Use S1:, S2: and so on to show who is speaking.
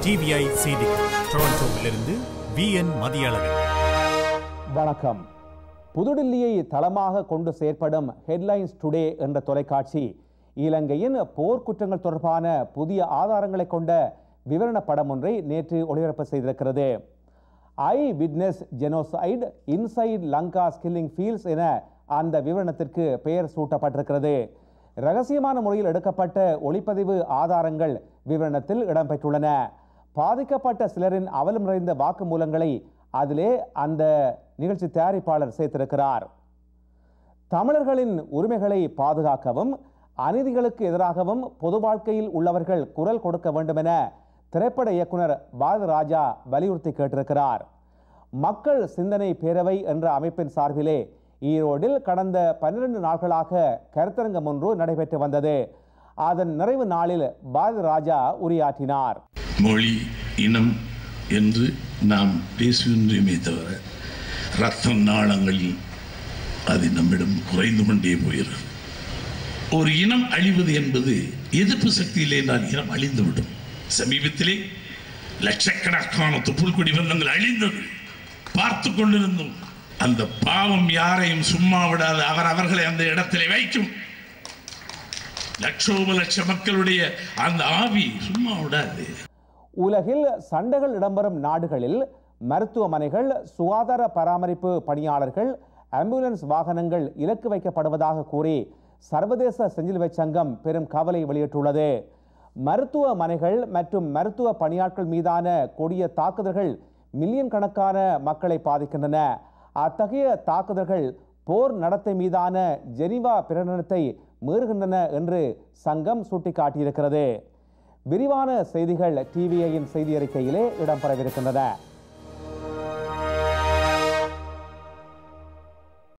S1: TVI செய்திகள் டொரண்டோவிலிருந்து VN Mathiyazhagan.
S2: வணக்கம். புதுடில்லியை தளமாக கொண்டு செயற்படும் ஹெட்லைன்ஸ் டுடே என்ற தொலைக்காட்சி இலங்கையின் போர்க்குற்றங்கள் தொடர்பான புதிய ஆதாரங்களை கொண்ட விவரண படம் ஒன்றை நேற்று ஒளிபரப்பு செய்திருக்கிறது. I witness genocide inside Lanka's killing fields என அந்த விவரணத்திற்கு பெயர் சூட்டப்பட்டிருக்கிறது. இரகசியமான முறையில் எடுக்கப்பட்ட ஒளிப்பதிவு ஆதாரங்கள் விவரணத்தில் இடம்பெற்றுள்ளன. பாதிக்கப்பட்ட சிலரின் அவலம் நிறைந்த வாக்குமூலங்களை அதிலே அந்த நிகழ்ச்சி தயாரிப்பாளர் சேர்த்திருக்கிறார். தமிழர்களின் உரிமைகளை பாதுகாக்கவும் அநீதிகளுக்கு எதிராகவும் பொது வாழ்க்கையில் உள்ளவர்கள் குரல் கொடுக்க வேண்டும் என திரைப்பட இயக்குனர் பாரதிராஜா வலியுறுத்தி கேட்டிருக்கிறார். மக்கள் சிந்தனை பேரவை என்ற அமைப்பின் சார்பிலே ஈரோடில் கடந்த 12 நாட்களாக கருத்தரங்கம் ஒன்று நடைபெற்று வந்தது. அதன் நிறைவு நாளில் பாரதிராஜா உரையாற்றினார்.
S3: மொழி இனம் என்று நாம் பேசுகின்றமே தவிர ரத்த நாளங்களில் அது நம்மிடம் குறைந்து கொண்டே போகிறது. ஒரு இனம் அழிவது என்பது எதிர்ப்பு சக்தியிலே என்றால் இனம் அழிந்துவிடும். சமீபத்திலே லட்சக்கணக்கான தொப்புள்கொடி பந்தங்கள் அழிந்தது பார்த்து கொண்டிருந்தோம். அந்த பாவம் யாரையும் சும்மா விடாது. அவர்களை அந்த இடத்திலே வைக்கும். லட்ச மக்களுடைய அந்த ஆவி சும்மா விடாது.
S2: உலகில் சண்டைகள் இடம்பெறும் நாடுகளில் மருத்துவமனைகள், சுகாதார பராமரிப்பு பணியாளர்கள், ஆம்புலன்ஸ் வாகனங்கள் இலக்கு வைக்கப்படுவதாக கூறி சர்வதேச செஞ்சிலுவை சங்கம் பெரும் கவலை வெளியிட்டுள்ளது. மருத்துவமனைகள் மற்றும் மருத்துவ பணியாட்கள் மீதான கொடிய தாக்குதல்கள் மில்லியன் கணக்கான மக்களை பாதிக்கின்றன. அத்தகைய தாக்குதல்கள் போர் நடத்தை மீதான ஜெனீவா பிரகடனத்தை மீறுகின்றன என்று சங்கம் சுட்டிக்காட்டியிருக்கிறது. விரிவான செய்திகள் டிவிஐயின் செய்தி அறிக்கையிலே இடம்பெறவிருக்கின்றன.